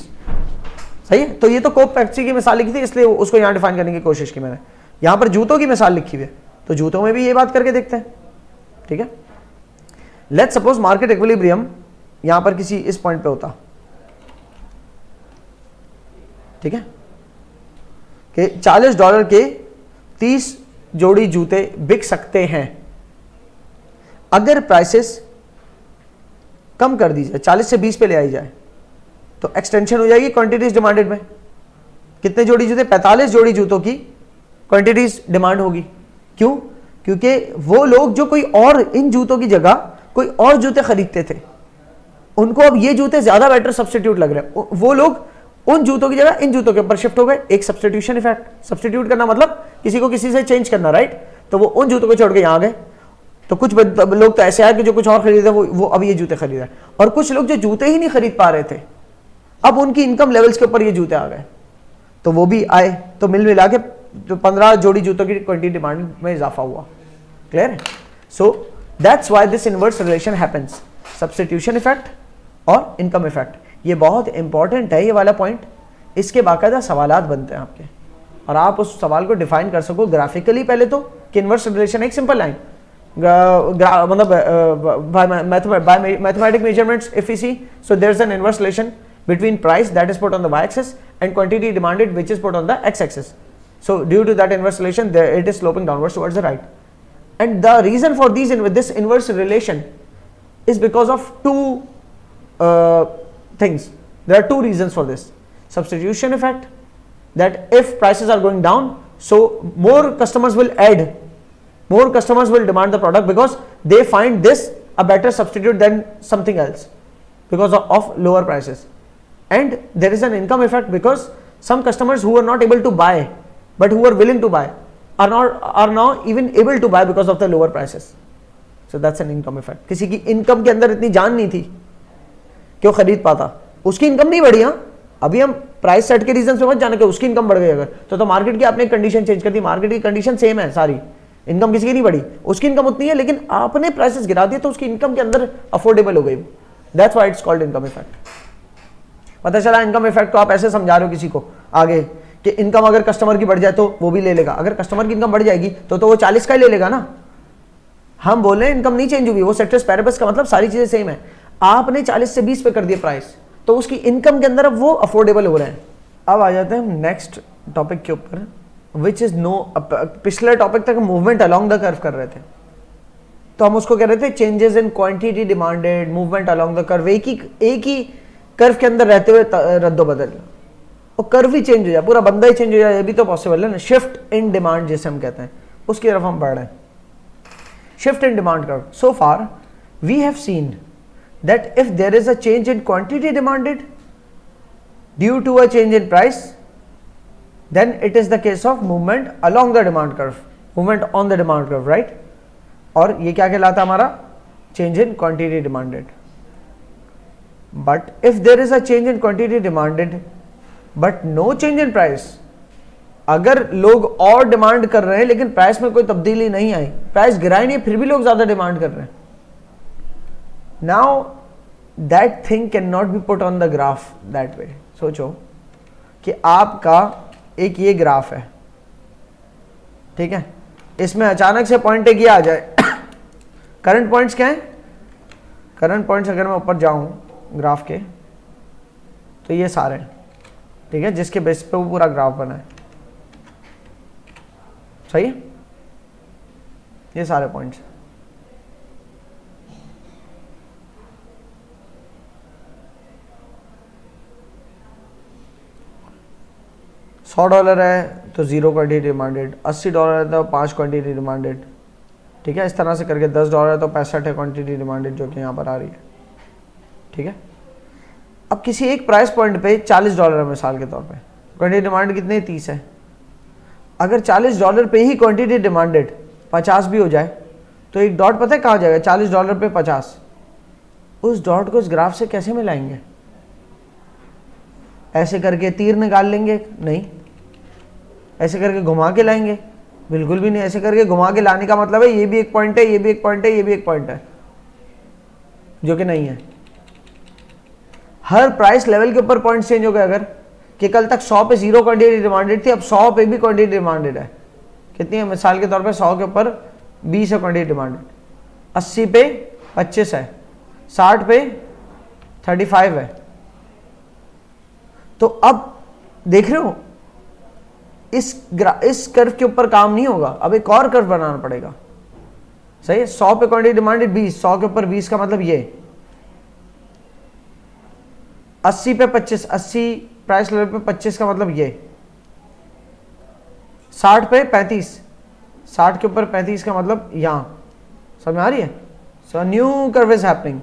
[SPEAKER 1] सही है। तो ये तो कोक पेप्सी की मिसाल लिखी थी इसलिए उसको यहां डिफाइन करने की कोशिश की मैंने। यहां पर जूतों की मिसाल लिखी हुई है, तो जूतों में भी ये बात करके देखते हैं, ठीक है। लेट्स सपोज मार्केट इक्विलिब्रियम यहां पर किसी इस पॉइंट पे होता, ठीक है, कि $40 के 30 जोड़ी जूते बिक सकते हैं। अगर प्राइसेस कम कर दी जाए, 40 से 20 पे ले आई जाए, तो एक्सटेंशन हो जाएगी क्वांटिटीज डिमांडेड में। कितने जोड़ी जूते, 45 जोड़ी जूतों की क्वांटिटीज डिमांड होगी। क्यों, क्योंकि वो लोग जो कोई और इन जूतों की जगह कोई और जूते खरीदते थे, उनको अब ये जूते ज्यादा बेटर सब्स्टिट्यूट लग रहे हैं, वो लोग उन जूतों की जगह इन जूतों के ऊपर शिफ्ट हो गए। एक सब्स्टिट्यूशन इफेक्ट, सब्स्टिट्यूट करना मतलब किसी को किसी से चेंज करना, राइट। तो वो उन जूतों को छोड़ के यहां आ गए। तो कुछ लोग तो ऐसे आए कि जो कुछ और खरीदे वो अब ये जूते खरीद रहे हैं, और कुछ लोग जो जूते ही नहीं खरीद पा रहे थे अब उनकी इनकम लेवल्स के ऊपर ये जूते आ गए, तो वो भी आए। तो मिल मिला के 15 जोड़ी जूतों की क्वांटिटी डिमांड में इजाफा हुआ। क्लियर है? So that's why this inverse relation happens, substitution effect और इनकम इफेक्ट। ये बहुत इंपॉर्टेंट है ये वाला पॉइंट, इसके बाकायदा सवालात बनते हैं आपके, और आप उस सवाल को डिफाइन कर सको ग्राफिकली पहले तो, कि इनवर्स रिलेशन एक सिंपल लाइन, मतलब by mathematic measurements if we see, so there's an inverse relation between price that is put on the y-axis and quantity demanded which is put on the x-axis. So due to that inverse relation, it is sloping downwards towards the right. And the reason for this inverse relation is because of two things. There are two reasons for this. Substitution effect, that if prices are going down, so more customers will demand the product because they find this a better substitute than something else because of lower prices. And there is an income effect because some customers who are not able to buy but who were willing to buy are now even able to buy because of the lower prices. So that's an income effect. किसी की income के अंदर इतनी जान नहीं थी कि वो खरीद पाता, उसकी इनकम नहीं बढ़ी। हाँ, अभी हम प्राइस सेट के रीजन से मत जाने कि उसकी इनकम बढ़ गई अगर, तो मार्केट की आपने कंडीशन चेंज कर दी, मार्केट की कंडीशन सेम है सारी, इनकम किसी की नहीं बढ़ी, उसकी इनकम उतनी है, लेकिन आपने प्राइसेस गिरा दिए तो उसकी इनकम के अंदर अफोर्डेबल हो गई। That's why it's called income effect. पता चला इनकम इफेक्ट को आप ऐसे समझा रहे हो किसी को आगे कि इनकम अगर कस्टमर की बढ़ जाए तो वो भी ले लेगा, अगर कस्टमर की इनकम बढ़ जाएगी तो वो 40 का ही ले लेगा ना। हम बोल रहे हैं इनकम नहीं चेंज हुई, वो सेक्टर्स पैरेबस का मतलब सारी चीजें सेम है। आपने 40 से 20 पे कर दिए प्राइस, तो उसकी इनकम के अंदर अब वो अफोर्डेबल हो रहे हैं। अब आ जाते हैं नेक्स्ट टॉपिक के ऊपर, विच इज नो, पिछले टॉपिक तक मूवमेंट अलोंग द कर्व कर रहे थे, तो हम उसको कह रहे थे changes in quantity demanded, movement along the curve. एक ही कर्व के अंदर रहते हुए रद्दो बदल, और कर्व ही चेंज हो जाए, पूरा बंदा ही चेंज हो जाए, ये भी तो पॉसिबल है ना। शिफ्ट इन डिमांड जिसे हम कहते हैं, उसकी तरफ हम बढ़ रहे हैं। Shift in demand curve, so far we have seen that if there is a change in quantity demanded due to a change in price, then it is the case of movement along the demand curve, movement on the demand curve, right? और ये क्या कहलाता हमारा change in quantity demanded. But if there is a change in quantity demanded but no change in price, अगर लोग और demand कर रहे हैं लेकिन प्राइस में कोई तब्दीली नहीं आई, प्राइस गिरा ही नहीं, फिर भी लोग ज्यादा डिमांड कर रहे हैं, now that thing cannot be put on the graph that way. सोचो कि आपका एक ये ग्राफ है, ठीक है, इसमें अचानक से पॉइंट एक ये आ जाए। करंट पॉइंट्स क्या है? करंट पॉइंट्स अगर मैं ऊपर जाऊं ग्राफ के तो ये सारे हैं, ठीक है, जिसके बेस पे वो पूरा ग्राफ बना है, सही है, ये सारे पॉइंट्स। $100 है तो 0 क्वांटिटी डिमांडेड, $80 है तो 5 क्वांटिटी डिमांडेड, ठीक है, इस तरह से करके $10 है तो 65 है क्वांटिटी डिमांडेड, जो कि यहाँ पर आ रही है, ठीक है। अब किसी एक प्राइस पॉइंट पे $40 है मिसाल के तौर पे, क्वांटिटी डिमांड कितनी 30 है, अगर $40 पे ही क्वांटिटी डिमांडेड 50 भी हो जाए तो एक डॉट पता है कहाँ जाएगा? $40 पे 50, उस डॉट को इस ग्राफ से कैसे मिलाएंगे? ऐसे करके तीर निकाल लेंगे? नहीं। ऐसे करके घुमा के लाएंगे? बिल्कुल भी नहीं। ऐसे करके घुमा के लाने का मतलब है ये भी एक पॉइंट है, ये भी एक पॉइंट है, ये भी एक पॉइंट है, जो कि नहीं है। हर प्राइस लेवल के ऊपर पॉइंट चेंज हो गए। अगर कि कल तक 100 पे 0 क्वांटिटी डिमांडेड थी, अब 100 पे भी क्वांटिटी डिमांडेड है, कितनी है? मिसाल के तौर पे 100 के ऊपर 20 है क्वांटिटी डिमांडेड, 80 पे 25 है, 60 पे 35 है। तो अब देख रहे हो इस कर्व के ऊपर काम नहीं होगा, अब एक और कर्व बनाना पड़ेगा, सही है। 100 पे क्वांटिटी डिमांडेड 20, 100 के ऊपर 20 का मतलब ये, 80 पे 25, 80 प्राइस लेवल पे 25 का मतलब ये, 60 पे 35, 60 के ऊपर 35 का मतलब यहां, समझ आ रही है? So new curve is happening.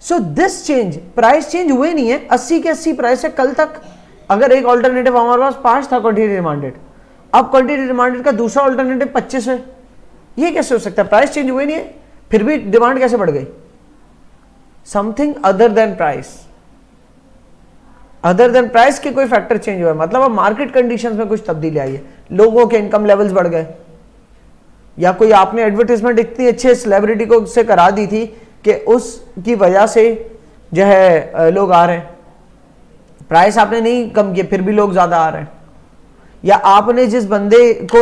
[SPEAKER 1] So this change, price change हुए नहीं है, 80 के 80 प्राइस है। कल तक अगर एक ऑल्टरनेटिव हमारे पास 5 था क्वांटिटी डिमांडेड, अब क्वांटिटी डिमांडेड का दूसरा ऑल्टरनेटिव 25 है। ये कैसे हो सकता है? प्राइस चेंज हुए नहीं है, फिर भी डिमांड कैसे बढ़ गई? Something other than price, other than price के कोई फैक्टर चेंज हुआ है, मतलब अब मार्केट कंडीशंस में कुछ तब्दीली आई है, लोगों के इनकम लेवल्स बढ़ गए, या कोई आपने एडवर्टाइजमेंट इतनी अच्छे सेलिब्रिटी को से करा दी थी कि उसकी वजह से जो है लोग आ रहे हैं, प्राइस आपने नहीं कम किए फिर भी लोग ज्यादा आ रहे हैं, या आपने जिस बंदे को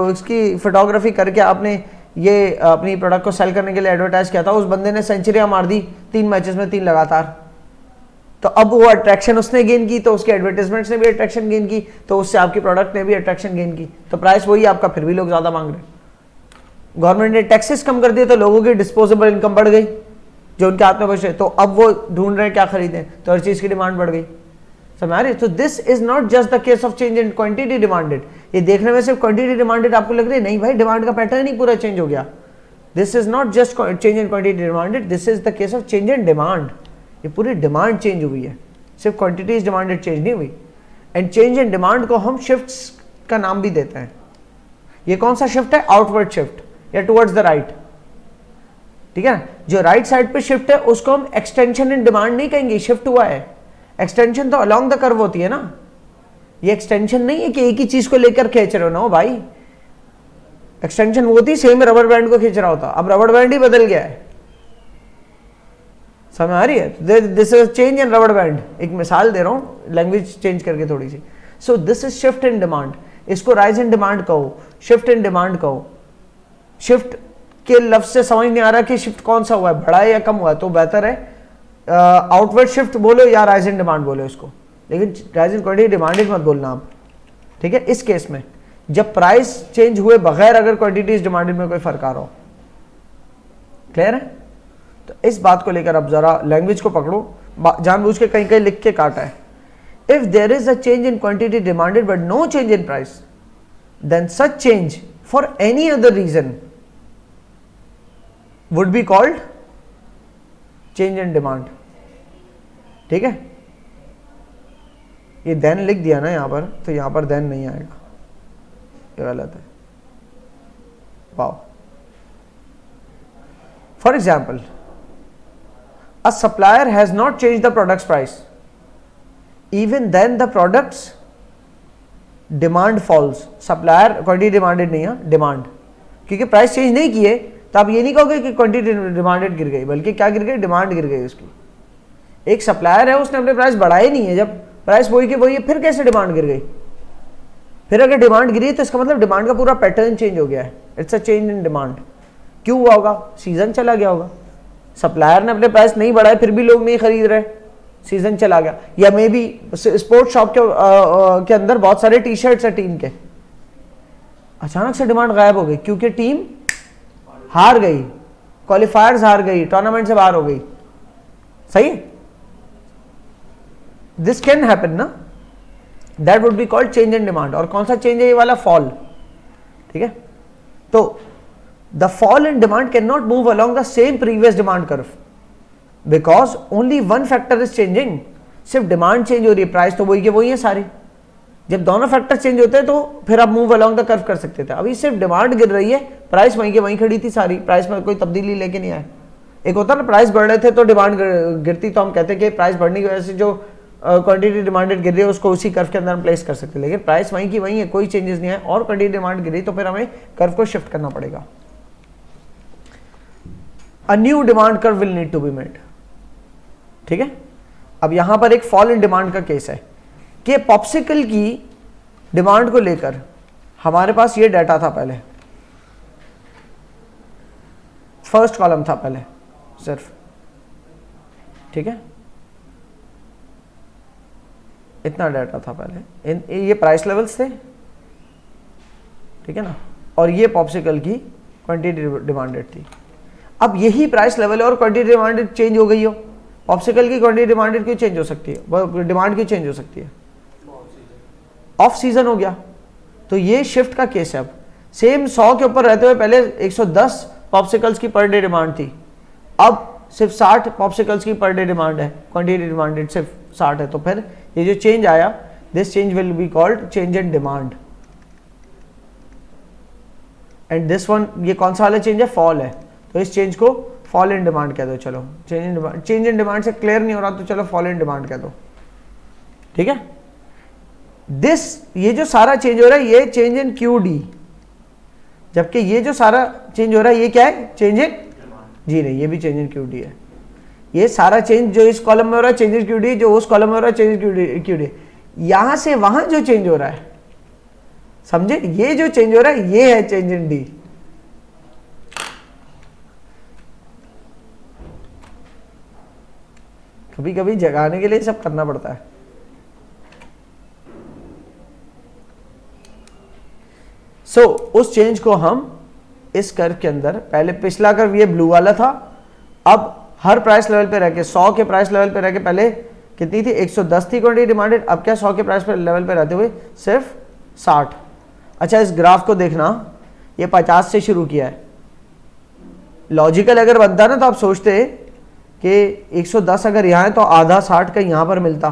[SPEAKER 1] उसकी फोटोग्राफी करके आपने ये अपनी प्रोडक्ट को सेल करने के लिए एडवर्टाइज किया था, उस बंदे ने सेंचुरियां मार दी 3 मैचेस में, 3 लगातार, तो अब वो अट्रैक्शन उसने गेन की, तो उसके एडवर्टाइजमेंट्स ने भी अट्रैक्शन गेन की, तो उससे आपकी प्रोडक्ट ने भी अट्रैक्शन गेन की, तो प्राइस वही आपका, फिर भी लोग ज्यादा मांग रहे हैं। गवर्नमेंट ने टैक्सेस कम कर दिए तो लोगों की डिस्पोजेबल इनकम बढ़ गई, जो उनके हाथ में बचे, तो अब वो ढूंढ रहे हैं क्या खरीदें, तो हर चीज की डिमांड बढ़ गई, समझ आ रही है? तो this is not just the case of change in quantity demanded. ये देखने में सिर्फ क्वांटिटी डिमांडेड आपको लग रही है, नहीं भाई, डिमांड का पैटर्न ही पूरा चेंज हो गया। This is not just change in quantity demanded, this is the case of change in demand. ये पूरी डिमांड चेंज हुई है, सिर्फ क्वांटिटीज डिमांडेड चेंज नहीं हुई। एंड चेंज इन डिमांड को हम शिफ्ट्स का नाम भी देते हैं। ये कौन सा शिफ्ट है? आउटवर्ड शिफ्ट या टुवर्ड्स द राइट, ठीक है ना। जो राइट साइड पे शिफ्ट है उसको हम एक्सटेंशन इन डिमांड नहीं कहेंगे, शिफ्ट हुआ है। एक्सटेंशन तो अलोंग द कर्व होती है ना, ये एक्सटेंशन नहीं है कि एक ही चीज को लेकर खींच रहे हो ना भाई। एक्सटेंशन वो थी सेम रबर बैंड को खींच रहा होता, अब रबर बैंड ही बदल गया है, समझ आ रही है? This is change in rubber band. एक मिसाल दे रहा हूं लैंग्वेज चेंज करके थोड़ी सी। So this is shift in demand, इसको राइज इन डिमांड कहो, शिफ्ट इन डिमांड कहो। शिफ्ट के लफ्ज से समझ नहीं आ रहा कि शिफ्ट कौन सा हुआ है, बड़ा है या कम हुआ है, तो बेहतर है आउटवर्ड शिफ्ट बोलो या राइज इन डिमांड बोलो इसको, लेकिन राइज इन क्वांटिटी डिमांडेड मत बोलना आप, ठीक है। इस केस में जब प्राइस चेंज हुए बगैर अगर क्वांटिटीज डिमांडेड में कोई फर्क आ रहा हो, क्लियर है? तो इस बात को लेकर अब जरा लैंग्वेज को पकड़ो, जानबूझ के कहीं कहीं लिख के काटा है। If there is a change in quantity demanded but no change in price, then such change for any other reason would be called change in demand, ठीक है। ये देन लिख दिया ना यहां पर, तो यहां पर देन नहीं आएगा, ये गलत है। Wow. For example, a supplier has not changed the product's price, even then the product's demand falls। supplier quantity demanded नहीं है, डिमांड, क्योंकि प्राइस चेंज नहीं किए तो आप ये नहीं कहोगे कि क्वांटिटी डिमांडेड गिर गई, बल्कि क्या गिर गई? डिमांड गिर गई उसकी। एक सप्लायर है उसने अपने प्राइस बढ़ाए नहीं है, जब प्राइस वही के वही है, फिर कैसे डिमांड गिर गई? फिर अगर डिमांड गिरी तो इसका मतलब डिमांड का पूरा पैटर्न चेंज हो गया है, it's a change in demand. क्यों हुआ होगा? सीजन चला गया होगा, सप्लायर ने अपने प्राइस नहीं बढ़ाए फिर भी लोग नहीं खरीद रहे, सीजन चला गया। या मे बी स्पोर्ट्स शॉप के अंदर बहुत सारे टी शर्ट्स है टीम के, अचानक से डिमांड गायब हो गई क्योंकि टीम हार गई, क्वालिफायर्स हार गई, टूर्नामेंट से बाहर हो गई, सही? दिस कैन हैपन ना, that would be called change in demand. और कौन सा चेंज है? ये वाला फॉल, ठीक है। तो the fall in demand cannot move along the same previous demand curve because only one factor is changing। सिर्फ डिमांड चेंज हो रही है, प्राइस तो वही के वही है सारी। जब दोनों फैक्टर चेंज होते हैं तो फिर आप मूव अलॉन्ग द कर्व कर सकते थे। अभी सिर्फ डिमांड गिर रही है, प्राइस वहीं के वहीं खड़ी थी सारी, प्राइस में कोई तब्दीली लेके नहीं आया। एक होता ना प्राइस बढ़ रहे थे तो डिमांड गिरती, तो हम कहते हैं कि प्राइस बढ़ने की वजह से जो क्वांटिटी डिमांडेड गिर रही है उसको उसी कर्व के अंदर हम प्लेस कर सकते हैं, लेकिन प्राइस वहीं की वहीं है, कोई चेंजेस नहीं है और क्वांटिटी डिमांड गिर रही, तो फिर हमें कर्व को शिफ्ट करना पड़ेगा। A new demand curve will need to be made, ठीक है। अब यहां पर एक फॉल इन डिमांड का केस है कि पॉप्सिकल की डिमांड को लेकर हमारे पास ये डाटा था पहले, फर्स्ट कॉलम था पहले सिर्फ, ठीक है, इतना डाटा था पहले, ये प्राइस लेवल्स थे, ठीक है ना, और ये पॉप्सिकल की क्वांटिटी डिमांडेड थी। अब यही प्राइस लेवल है और क्वांटिटी डिमांडेड चेंज हो गई हो, पॉप्सिकल की क्वांटिटी डिमांडेड क्यों चेंज हो सकती है? डिमांड क्यों चेंज हो सकती है? ऑफ सीजन हो गया, तो ये शिफ्ट का केस है। अब सेम 100 के ऊपर रहते हुए पहले 110 पॉप्सिकल्स की पर डे डिमांड थी, अब सिर्फ 60 पॉप्सिकल्स की पर डे डिमांड है, क्वांटिटी डिमांडेड सिर्फ 60 है। तो फिर ये जो चेंज आया, this change will be called change in demand. And this one, ये कौन सा वाला चेंज है? फॉल है, तो इस चेंज को फॉल इन डिमांड कह दो। चलो change in demand, change in demand से क्लियर नहीं हो रहा तो चलो फॉल इन डिमांड कह दो, ठीक है। दिस, ये जो सारा चेंज हो रहा है ये चेंज इन QD, जबकि ये जो सारा चेंज हो रहा है ये क्या है? चेंज इन, जी नहीं, ये भी चेंज इन QD है। ये सारा चेंज जो इस कॉलम में हो रहा है चेंज इन QD, जो उस कॉलम में हो रहा है चेंज इन QD। यहां से वहां जो चेंज हो रहा है, समझे, ये जो चेंज हो रहा है ये है चेंज इन D। कभी कभी जगाने के लिए सब करना पड़ता है। सो उस चेंज को हम इस कर्व के अंदर, पहले पिछला कर्व ये ब्लू वाला था, अब हर प्राइस लेवल पे रह के 100 के प्राइस लेवल पे रह के, पहले कितनी थी? 110 थी क्वांटिटी डिमांडेड, अब क्या 100 के प्राइस पे लेवल पे रहते हुए सिर्फ 60। अच्छा, इस ग्राफ को देखना, ये 50 से शुरू किया है। लॉजिकल अगर बनता ना तो आप सोचते कि 110 अगर यहाँ है तो आधा 60 का यहाँ पर मिलता,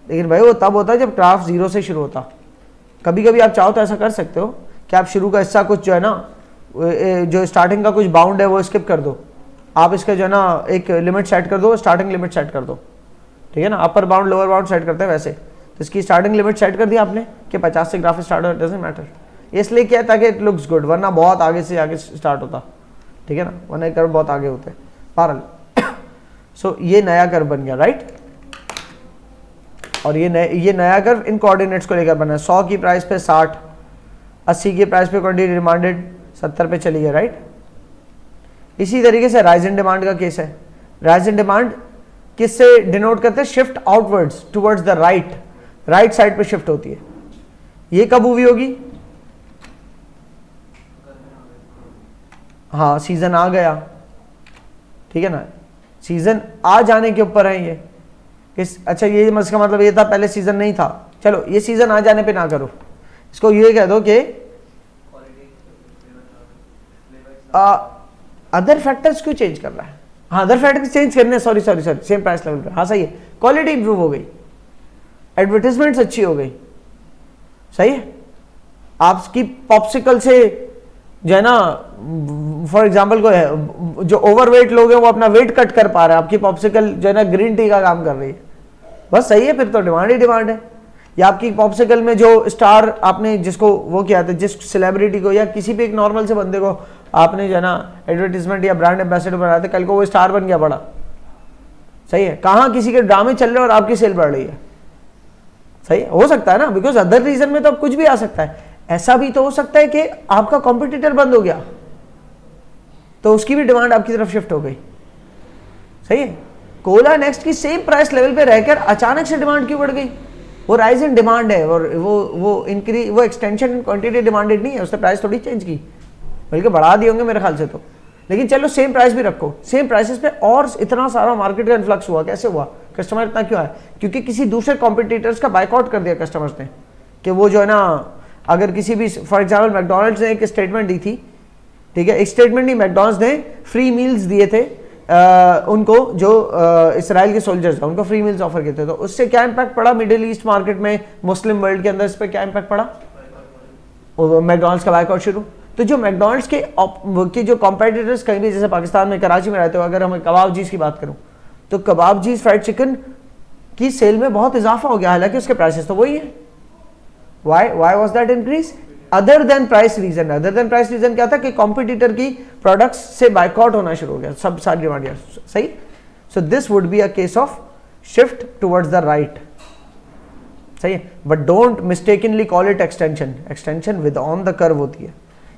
[SPEAKER 1] लेकिन भाई वो तब होता है जब ग्राफ जीरो से शुरू होता। कभी कभी आप चाहो तो ऐसा कर सकते हो कि आप शुरू का हिस्सा कुछ जो है ना, जो स्टार्टिंग का कुछ बाउंड है वो स्किप कर दो, आप इसका जो है ना एक लिमिट सेट कर दो, स्टार्टिंग लिमिट सेट कर दो, ठीक है ना, upper bound lower bound set करते हैं वैसे। तो इसकी स्टार्टिंग लिमिट सेट कर दी आपने कि 50 से ग्राफ स्टार्ट हो, डजंट मैटर, इसलिए क्या है ताकि इट लुक्स गुड, वरना बहुत आगे से आगे स्टार्ट होता, ठीक है ना, वरना कर्व बहुत आगे होते हैं पैरेलल। सो ये नया कर्व बन गया, राइट। और ये नया कर्व इन कोऑर्डिनेट्स को लेकर बना है। 100 की प्राइस पे 60, 80 की प्राइस पे क्वांटिटी डिमांडेड 70 पे चली गई, राइट। इसी तरीके से राइज इन डिमांड का केस है। राइज इन डिमांड किससे डिनोट करते हैं? Shift outwards towards the right, right side पे शिफ्ट होती है। ये कब हुई होगी? हाँ, सीजन आ गया, ठीक है ना, सीजन आ जाने के ऊपर है ये। अच्छा, ये इसका मतलब ये था पहले सीजन नहीं था, चलो ये सीजन आ जाने पे ना करो, इसको ये कह दो कि अदर फैक्टर्स क्यों चेंज कर रहा है। हाँ, अदर फैक्टर्स चेंज करने, सॉरी सेम प्राइस लेवल पे, हाँ सही है, क्वालिटी इंप्रूव हो गई, एडवर्टाइजमेंट्स अच्छी हो गई, सही है। आपकी पॉप्सिकल से जो है ना, फॉर एग्जाम्पल को है जो ओवरवेट लोग हैं वो अपना वेट कट कर पा रहे हैं, आपकी पॉप्सिकल जो है ना ग्रीन टी का काम कर रही है, बस सही है, फिर तो डिमांड ही डिमांड है। या आपकी पॉप्सिकल में जो स्टार आपने जिसको वो किया था, जिस सेलिब्रिटी को या किसी भी एक नॉर्मल से बंदे को आपने जो है ना एडवर्टीजमेंट या ब्रांड एम्बेसडर बनाया था, कल को वो स्टार बन गया बड़ा, सही है। कहाँ किसी के ड्रामे चल रहे हैं और आपकी सेल बढ़ रही है, सही है, हो सकता है ना, बिकॉज अदर रीजन में तो अब कुछ भी आ सकता है। ऐसा भी तो हो सकता है कि आपका कॉम्पिटिटर बंद हो गया तो उसकी भी डिमांड आपकी तरफ शिफ्ट हो गई, सही है। कोला नेक्स्ट की सेम प्राइस लेवल पे रहकर अचानक से डिमांड क्यों बढ़ गई? वो राइज इन डिमांड है, और वो इंक्रीज, वो एक्सटेंशन इन क्वांटिटी डिमांडेड नहीं है, उसने प्राइस थोड़ी चेंज की, बल्कि बढ़ा दिए होंगे मेरे ख्याल से तो। लेकिन चलो सेम प्राइस भी रखो, सेम प्राइसेस पे और इतना सारा मार्केट का इन्फ्लक्स हुआ, कैसे हुआ? कस्टमर इतना क्यों आया? क्योंकि किसी दूसरे कॉम्पिटिटर्स का बाइकआउट कर दिया कस्टमर्स ने, कि वो जो है ना, अगर किसी भी, फॉर एग्जाम्पल मैकडोनल्ड्स ने एक स्टेटमेंट दी थी, ठीक है, एक स्टेटमेंट नहीं, मैकडोनल्ड्स ने फ्री मील्स दिए थे उनको, जो इसराइल के सोल्जर्स हैं उनको फ्री मील्स ऑफर किए थे, तो उससे क्या इंपैक्ट पड़ा मिडिल ईस्ट मार्केट में, मुस्लिम वर्ल्ड के अंदर, इस पर क्या इंपैक्ट पड़ा? मैकडोनल्ड्स का बाइकआउट शुरू। तो जो मैकडोनल्ड्स के जो कॉम्पिटिटर्स कहीं भी, जैसे पाकिस्तान में कराची में रहते हो, अगर हम कबाब चीज़ की बात करूं तो कबाब चीज़ फ्राइड चिकन की सेल में बहुत इजाफा हो गया, हालांकि उसके प्राइसेस तो वही है। Why was that increase? Other than price reason क्या था कि कॉम्पिटिटर की प्रोडक्ट्स से बाइकआउट होना शुरू हो गया, सब सारी डिमांड, सही। So this would be a case of shift towards the right, सही है। But don't mistakenly call it extension, extension with on the curve होती है।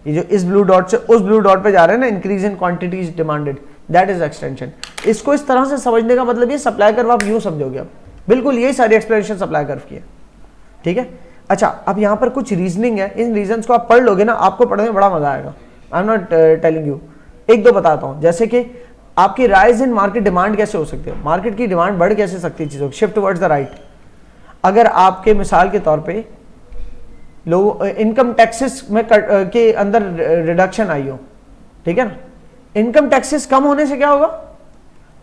[SPEAKER 1] ये जो इस ब्लू डॉट से उस ब्लू डॉट पे जा रहे हैं ना, increase in quantities demanded, that is extension. इसको इस तरह से समझने का मतलब ये सप्लाई कर्व आप यूं समझोगे, अब बिल्कुल यही सारी एक्सप्लेनेशन सप्लाई कर्व की है, ठीक है। अच्छा, अब यहाँ पर कुछ रीजनिंग है, इन रीजंस को आप पढ़ लोगे ना, आपको पढ़ने में बड़ा मजा आएगा। I am not telling you, एक दो बताता हूँ। जैसे कि आपकी राइज इन मार्केट डिमांड कैसे हो सकती है, मार्केट की डिमांड बढ़ कैसे सकती है चीज़ों, शिफ्ट टुवर्ड्स द राइट। अगर आपके मिसाल के तौर पे लोग इनकम टैक्सेस में के अंदर रिडक्शन आई हो, ठीक है ना, इनकम टैक्सेस कम होने से क्या होगा?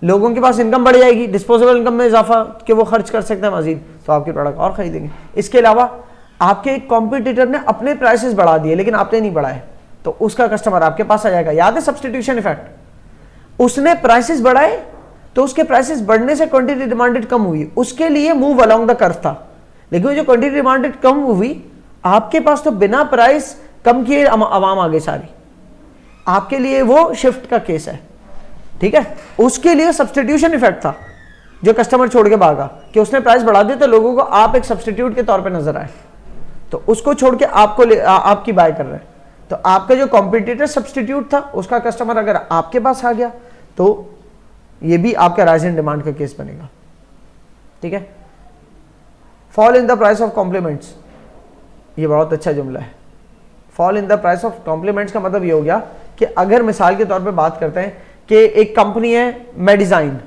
[SPEAKER 1] लोगों के पास इनकम बढ़ जाएगी, डिस्पोजेबल इनकम में इजाफा कि वो खर्च कर सकते हैं मजीद, तो आपके प्रोडक्ट और खरीदेंगे। इसके अलावा आपके एक कॉम्पिटिटर ने अपने प्राइसेस बढ़ा दिए लेकिन आपने नहीं बढ़ाए, तो उसका कस्टमर आपके पास आ जाएगा। याद है सब्स्टिट्यूशन इफेक्ट, उसने प्राइसेस बढ़ाए तो उसके प्राइसेस बढ़ने से क्वांटिटी डिमांडेड कम हुई, उसके लिए मूव अलोंग द कर्व था। लेकिन जो क्वांटिटी डिमांडेड कम हुई, आपके पास तो बिना प्राइस कम किए आवाम आ गई सारी, आपके लिए वो शिफ्ट का केस है, ठीक है। उसके लिए सब्स्टिट्यूशन इफेक्ट था, जो कस्टमर छोड़ के भागा कि उसने प्राइस बढ़ा दिया तो लोगों को आप एक सब्स्टिट्यूट के तौर पे नजर आए, तो उसको छोड़ के आपको आपकी बाय कर रहे हैं। तो आपका जो कॉम्पिटिटर सब्स्टिट्यूट था, उसका कस्टमर अगर आपके पास आ गया तो ये भी आपका राइज इन डिमांड का केस बनेगा, ठीक है। Fall in the price of complements, ये बहुत अच्छा जुमला है। Fall in the price of complements का मतलब ये हो गया कि अगर मिसाल के तौर पे बात करते हैं कि एक कंपनी है मेडिजाइन,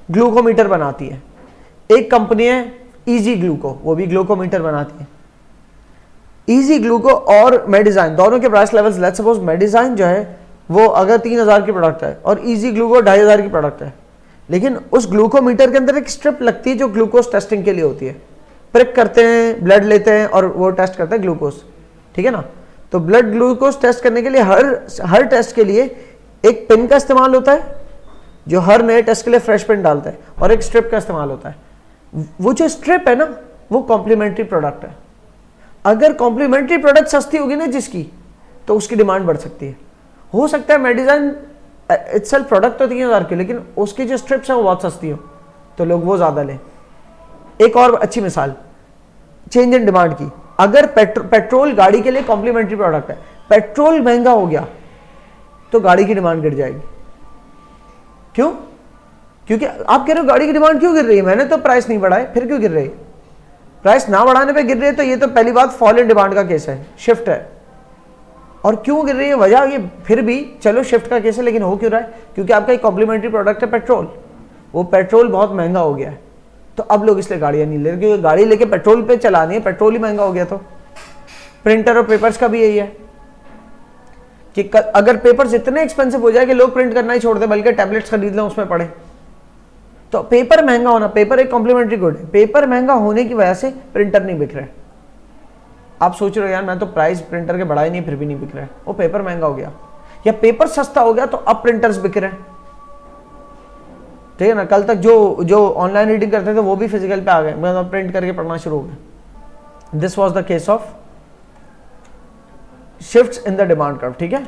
[SPEAKER 1] ग्लूकोमीटर बनाती है, एक कंपनी है इजी ग्लूको, वो भी ग्लूकोमीटर बनाती है। इजी ग्लूको और मेडिजाइन दोनों के प्राइस लेवल्स, लेट्स सपोज मेडिजाइन जो है वो अगर 3000 की प्रोडक्ट है और इजी ग्लूको 2500 की प्रोडक्ट है, लेकिन उस ग्लूकोमीटर के अंदर एक स्ट्रिप लगती है जो ग्लूकोज टेस्टिंग के लिए होती है, प्रिक करते हैं, ब्लड लेते हैं और वो टेस्ट करते हैं ग्लूकोज, ठीक है ना। तो ब्लड ग्लूकोज टेस्ट करने के लिए हर टेस्ट के लिए एक पिन का इस्तेमाल होता है जो हर नए टेस्ट के लिए फ्रेश पिन डालता है, और एक स्ट्रिप का इस्तेमाल होता है। वो जो स्ट्रिप है ना वो कॉम्प्लीमेंट्री प्रोडक्ट है। अगर कॉम्प्लीमेंट्री प्रोडक्ट सस्ती होगी ना जिसकी, तो उसकी डिमांड बढ़ सकती है। हो सकता है मेडिसिन इटसेल्फ प्रोडक्ट तो 3000 की, लेकिन उसकी जो स्ट्रिप्स है वो बहुत सस्ती हो, तो लोग वो ज्यादा लें। एक और अच्छी मिसाल चेंज इन डिमांड की, अगर पेट्रोल गाड़ी के लिए कॉम्प्लीमेंट्री प्रोडक्ट है, पेट्रोल महंगा हो गया तो गाड़ी की डिमांड गिर जाएगी। क्यों? क्योंकि आप कह रहे हो गाड़ी की डिमांड क्यों गिर रही है, मैंने तो प्राइस नहीं बढ़ाए, फिर क्यों गिर रही है? प्राइस ना बढ़ाने पे गिर रही है, तो ये तो पहली बात फॉल इन डिमांड का केस है, शिफ्ट है। और क्यों गिर रही है वजह, ये फिर भी चलो शिफ्ट का केस है, लेकिन हो क्यों रहा है? क्योंकि आपका एक कॉम्प्लीमेंट्री प्रोडक्ट है पेट्रोल, वो पेट्रोल बहुत महंगा हो गया है, तो अब लोग इसलिए गाड़ियां नहीं ले रहे, क्योंकि गाड़ी लेके पेट्रोल पे चलानी है, पेट्रोल ही महंगा हो गया। तो प्रिंटर और पेपर्स का भी यही है कि अगर पेपर्स इतने एक्सपेंसिव हो जाए कि लोग प्रिंट करना ही छोड़ दे, बल्कि टैबलेट्स खरीद लें उसमें पढ़े, तो पेपर महंगा होना, पेपर एक कॉम्प्लीमेंट्री गुड है, पेपर महंगा होने की वजह से प्रिंटर नहीं बिक रहे। आप सोच रहे हो यार मैं तो प्राइस प्रिंटर के बढ़ाई नहीं फिर भी नहीं बिक रहा है, वो पेपर महंगा हो गया, या पेपर सस्ता हो गया तो अब प्रिंटर्स बिक रहे हैं, ठीक है ना। कल तक जो ऑनलाइन रीडिंग करते थे वो भी फिजिकल पे आ गए, मतलब प्रिंट करके पढ़ना शुरू हो गए। This was the case of shifts in the demand curve, ठीक है।